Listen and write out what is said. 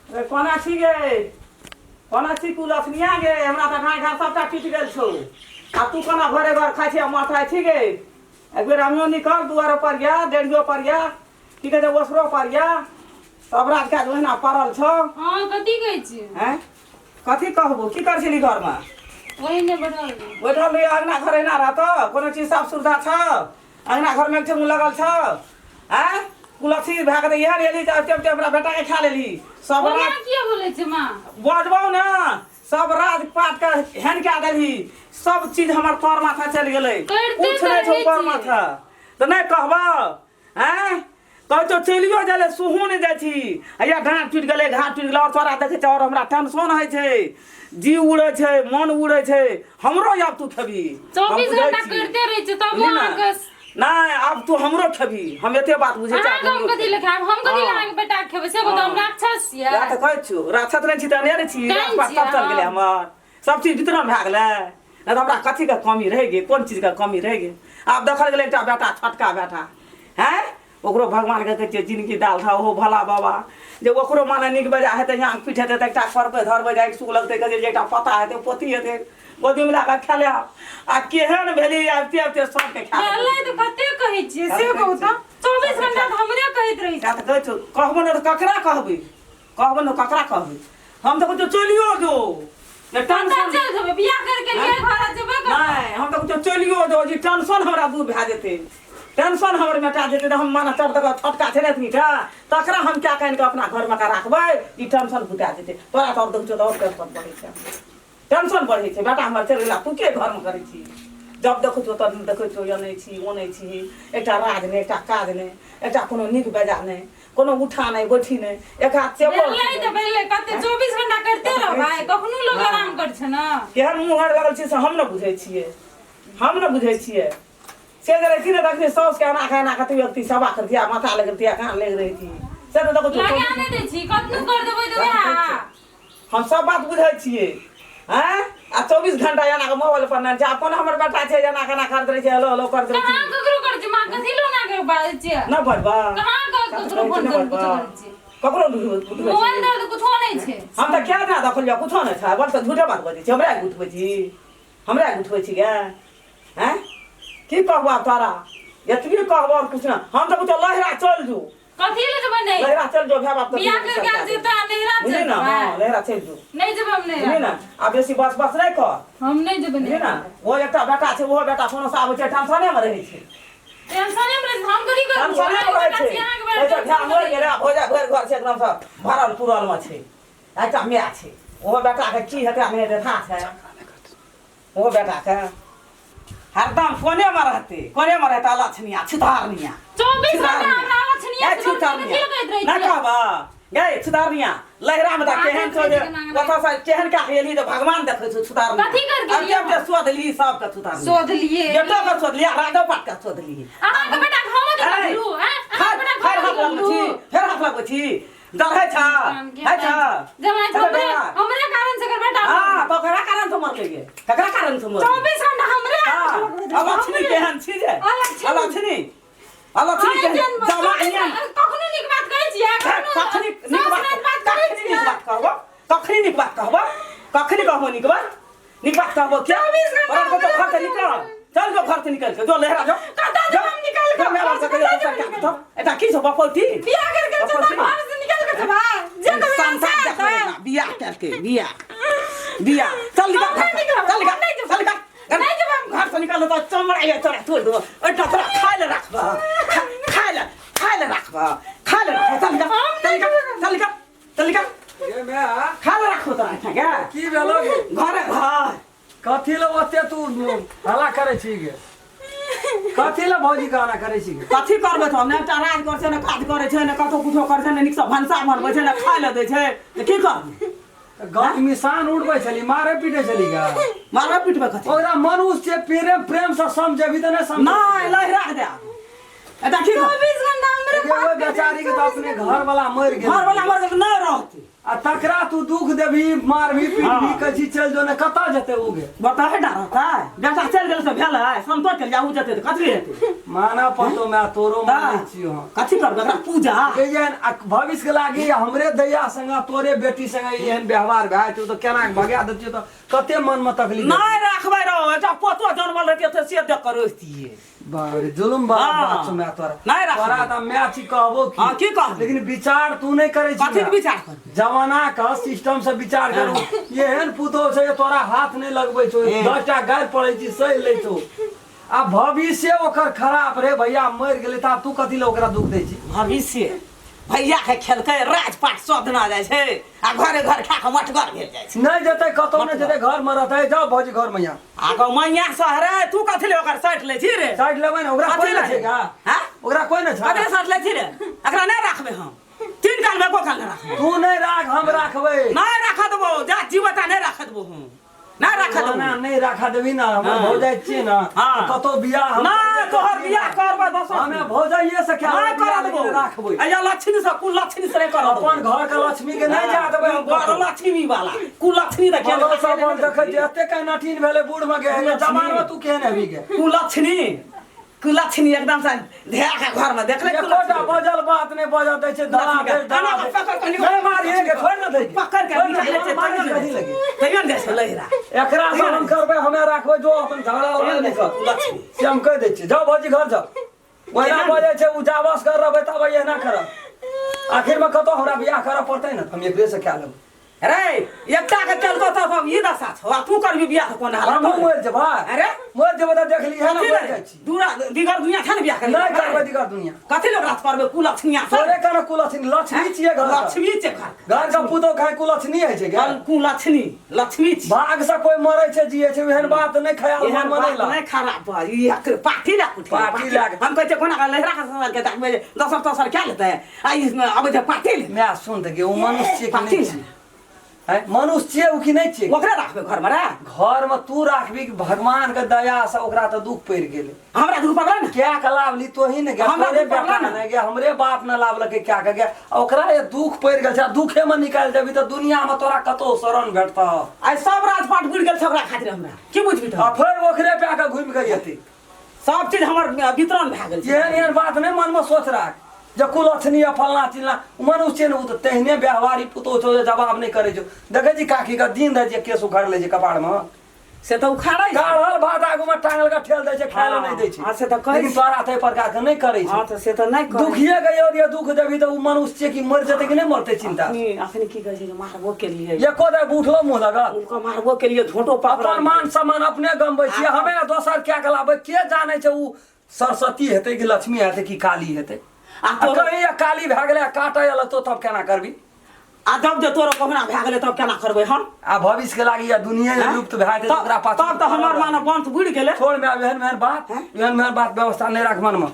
अरे कोना छी गे कोना छी कुलसनिया गे हमरा त घाय घाय सबटा टूट गेल छौ आ तू कोना घरे घर खाइ छी माथा छी गे एक बेर हमियो निकल दुआर पर गया डेढ़ियो पर गया की कहै छै ओसरो पर गया सब रात का ओहिना पड़ल छौ। हां कथि कहै छी हैं कथि कहबो की कर छली घर में ओहिने बैठल रही अंगना घर एना रहतो कोनो चीज सब सुविधा छ अंगना घर में ठेंगू लगल छ हैं कुलसी भाग दे यार एली त हमरा बेटा के खा लेली सब रात किया बोलै छै मां बजबौ ना सब राज पाट के हेन के देली सब चीज हमर तोर माथा चल गेलै कुछ नहीं छौ पर माथा त नहीं कहबो हैं कह तो चलियो जाले सुहू नहीं जाय छी या डांट टूट गेलै घाट टूट गेलै और तोरा देखे छ और हमरा टेंशन होय छै जी उड़े छै मन उड़े छै हमरो अब तू खबी 24 घंटा करते रह छै तब अहाँके नहीं अब तू हमरो खबी हम एते बात बुझे छ हम कथि लेखाब हम कथि अहाँके बेटा खेबै से बताउ हम राक्षस छियै या त कहै छु राक्षस नहीं छी त नहीं छी राक्षस सब चल गेलै हमर सब चीज वितरण भ गेलै न त हमरा कथि के कमी रह गे कोन चीज के कमी रह गे अब देखल गेलै एकटा बेटा छोटका बेटा हैं ओकरो भगवान के कहै जिंदगी दाल था ओहो भला बाबा जे ओकरो माने निक बजा हेतै यहाँ पीठ हेतै त एकटा सर पे धरबै जाय सुख लगतै कहै जे एकटा पता हेतै पोती हेतै गोदी मिला के खा ले आ केहन भेली आबते आबते सब के खा ले तो कते कहै छियै से कहू त 24 घंटा हमरे कहैत रही छै त कहै छु कहबो न त ककरा कहबै कहबो न ककरा कहबै हम त कहै चलियो जो ने टेंशन चल जेबै बियाह करके लिए घर जेबै नहीं हम त कहै चलियो जो जी टेंशन हमरा दूर भए जेतै टेंशन हमर मेटा जेतै त हम माना चढ़ तक फटका छेने थीटा तकरा हम क्या कहन के अपना घर में का राखबै ई टेंशन बुता जेतै तोरा त और देखो त और टेंशन बढ़ै छै टेंशन बढ़ै छै बेटा हमर चल गेला तू के घर में करै छी जब देखो त देखो तो या नहीं छी ओ नहीं छी एकटा राज ने एकटा काज ने एकटा कोनो निक बजा ने कोनो उठा नहीं बैठी ने एक हाथ चेपल ले त पहले कते 24 घंटा करते रह भाई कखनो लोग आराम कर छ न केहन मुंह लगल छी से हम न बुझै छियै हम न बुझै छियै से जरे थी ना देखनी सौस के आना खाना खाती व्यक्ति सभा कर दिया माथा लग दिया कान लग रही थी से तो देखो लगे आने दे छी कतनु कर देबै तो वहा हम सब बात बुझै छियै हैं आ 24 घंटा याना के मोबाइल पर न जा अपन हमर बेटा छै याना खाना कर दे छै हेलो हेलो कर दे छै कहां ककरो कर छै मां कथि लो ना के बात छै न बड़बा कहां ककरो फोन कर कुछ कर छै ककरो मोबाइल दर्द कुछ नहीं छै हम त क्या ना देखल कुछ नहीं था बस तो झूठे बात बजै छै हमरा उठबै छी हमरा उठबै छी गे हैं की कहबा तारा एतबी कहबा और कुछ ना हम त कुछ लहरा चल जो कथि ले जब नहीं लहरा चल जो भे बाप बियाह करके आ जेता नहिरा चल ना हां लहरा चल जो नहीं जब हम नहीं नहीं ना अब बेसी बस बस नहीं कर हम नहीं जब नहीं ना वो एकटा बेटा छै वो बेटा कोनो सा आबै छै टेंशने में रहै छै टेंशने में हम करी कर टेंशने में रहै छै ऐसा ध्यान हो गेला हो जा घर घर से एकदम से भरल पुरल में छै एकटा माय छै वो बेटा के की हेतै नहीं देखा छै वो बेटा के हरदम कोने में रहते कोने में रहता लछनिया छुतारनिया 24 घंटा हमरा लछनिया छुतारनिया ना कहबा गए छुतारनिया लहरा में केहन छो जे कथा से केहन का हेली तो भगवान देखे छ छुतारनिया कथि कर गेली अब जे सोध ली सब के छुतारनिया सोध लिए बेटा का सोध लिया राजो पाट का सोध ली अहाँ के बेटा हम के करू हैं अहाँ बेटा फिर हाथ लगबै छी फिर हाथ लगबै छी डर है छ जमाई हमरे कारण से कर बेटा हां तो ककरा कारण से मर गए ककरा कारण से मर 24 घंटा हमरे अलछनी केहन छी जे अलछनी केहन जमाइया कखनो निक बात कहै छियै कखनी निक बात कहबो कखनी निक बात कहबो कखनी कहबो निक बात कहबो क्या और तो घर से निकल चल जो घर से निकल के जो लहरा जो कता हम निकल के मेरा से के तो एटा की छ बपौती बियाह करके चल घर से निकल के बा जे संसार देखना बियाह करके बियाह चल निकल नहीं जब हम घर से निकल तो चमड़ा ये तोरा तोड़ दो एटा तोरा खाए ले रखबा चल निकल ए मैं खाए ले रखो तोरा क्या की भेलो गे घर कथि ले ओते तू हल्ला करे छी गे कथि ले भौजी गाना करे छी गे कथि करबे त ने राज कर छै ने काज करे छै ने कतो कुछो करे छै ने निक से भनसा बनबै छै ने खाए ले दै छै त की करबे गाँव मिसान उड़बै छली मारे पीटे छली गा मारबे पिटबे कथि ओकरा मनुष्य से प्रेम से समझेबी त नहीं समझ नहीं लहरा दे एटा की 24 घंटा हमरे वो बेचारी के तो अपने घर वाला मर गेल घर वाला मर के नहीं रहते आ तकरा तू दुख देबी मारबी पीटबी कची चल जो ने कता जते उगे बता है डरता है बेटा चल गेल से भेल है संतोष के जाऊ जते त कथी हेतै माना पतो मैं तोरो मानै छियो कथी करबे एकरा पूजा केजन भविष्य के लागी हमरे दैया संग तोरे बेटी संग एहन व्यवहार भाय तू तो केना भगा दतियो तो कते मन में तकलीफ नहीं रखबै रो एटा पोतो जन्मल रहतिए त से देख कर रोस्तिए बारे जुलुम बात सुना तोरा नहीं रख तोरा त मैं छी कहबो की हां की कह लेकिन विचार तू नहीं करे छी कथी विचार कर जमाना का सिस्टम से विचार करू एहन पुतो से तोरा हाथ नहीं लगबै छो 10टा गाल पड़ै छी सही ले छो आ भविष्य ओकर खराब रे भैया मर गेलै ता तू कथि ल ओकरा दुख दै छी भविष्य भैया के खेलकै राजपाट सब दिना जाइ छै आ घरे घर खा के मटगर भेल जाइ छै नहीं जते कतो नहीं जते घर में रहते जाओ भौजी घर में यहाँ आगो मैया सहरे तू कथी ले ओकर साइड ले छी रे साइड लेबै ना ओकरा कोई ना छै का हां ओकरा कोई ना छै कथी साइड ले छी रे एकरा नहीं रखबे हम 3 काल में को काल नहीं रखबे तू नहीं राख हम राखबै नहीं रख देबो जा जीवता नहीं रख देबो हम नहीं रख देबो ना नहीं रखा देबी ना हम भौजाई छी ना कतो बियाह हम ना तोहर बियाह करबा दस हमें भौजाइए से क्या नहीं कर देबो राखबै अया लक्ष्मी से कुल लक्ष्मी से नहीं कर अपन घर के लक्ष्मी के नहीं जा देबै हम घर लक्ष्मी वाला कुल लक्ष्मी देखे बोलो सब देखे जे एते का नठीन भेले बूढ़ में गे जवान में तू केहन हेबी गे कुल लक्ष्मी एकदम से धेया के घर में देख ले कोटा बजल बात नहीं बजा दै छै दला दे दला नहीं मारिए के छोड़ ना दे पकड़ के निकाले छै कथि लगे तैयो दे से लहिरा एकरा से हम करबै हमें राखबै जो अपन झगड़ा लड़ाई नहीं कर लक्ष्मी से हम कह दै छी जाओ भौजी घर जाओ वही बजे छै उजावस कर रहबै तब ये ना करब आखिर में कतो हमरा बियाह करऽ पड़तै ना हम एकरे से क्या लेब अरे एकटा के चलतो त सब ई दशा छौ तू करबी बियाह कोन हाल हम मर जेबा अरे मर जेबा त देख ली है ना मर जाइ छी दूरा दिगर दुनिया छ न बियाह कर नहीं करबै दिगर दुनिया कथि लोग रात करबे कुल लक्ष्मी तोरे कने कुलछनी लक्ष्मी छिए घर लक्ष्मी छै घर का पुतो खाय कुलछनी है छै गे कुल लक्ष्मी छी भाग से कोई मरै छै जिए छै एहन बात नहीं ख्याल एहन मन बात नहीं नहीं खराब ई पार्टी ला कुछ पार्टी ला हम कहते कोना लहरा का सवाल के देखबे 10 क्या लेते है आई इसमें अब जे पार्टी ले मैं सुन त के ओ मनुष्य के नहीं छी है मनुष्य उ की नहीं छी ओकरा राखबे घर में रे घर में तू राखबी भगवान के दया से ओकरा त दुख पड़ गेले हमरा दुख पड़ला न क्या का लाभ ली तो ही ने गे हमरे बेटा ने गे हमरे बाप न लाभ लके क्या का गे ओकरा ये दुख पड़ गेल छै दुखे में निकाल देबी त दुनिया में तोरा कतो शरण भेटता आई सब राजपाट बुड़ गेल छकरा खातिर हमरा की बुझबी त फिर ओकरे पे का घूम के येती सब चीज हमर वितरण भ गेल जेहन एहन बात नहीं मन में सोच राख जे कुलछनी फलना चिलना मनुष्य ने तो तेहने व्यवहारी पुतो छो जवाब नहीं करे छो देखे जी काकी का दिन दे जे केस उखाड़ ले जे कपाड़ में से तो उखाड़ै गाढ़ल भात आगू में टांगल का ठेल दे छै खाय ले नहीं दे छै हां से तो लेकिन तोरा ते प्रकार के नहीं करे छै हां तो से तो नहीं करे दुखिए गयो रे दुख देबी तो मनुष्य की मर जते कि नहीं मरते चिंता अखनी की कहै छै मारबो के लिए एको दे बूठलो मुंह लगा उनको मारबो के लिए झोटो पकड़ अपन मान सम्मान अपने गमबै छी हमें दोसर क्या गलाबै के जाने छै उ सरस्वती हेतै कि लक्ष्मी हेतै कि काली हेतै आ तो कहीं काली भए गेलै काटै वाला तो तब केना करबी आ जब जे तोरो कहना भए गेलै तब केना करबै हम आ भविष्य के लागी या दुनिया लुप्त भए जेतै ओकरा पाछू तब तो हमर माने बंश बुड़ गेलै छोड़ में एहन बात व्यवस्था नहीं राख मन में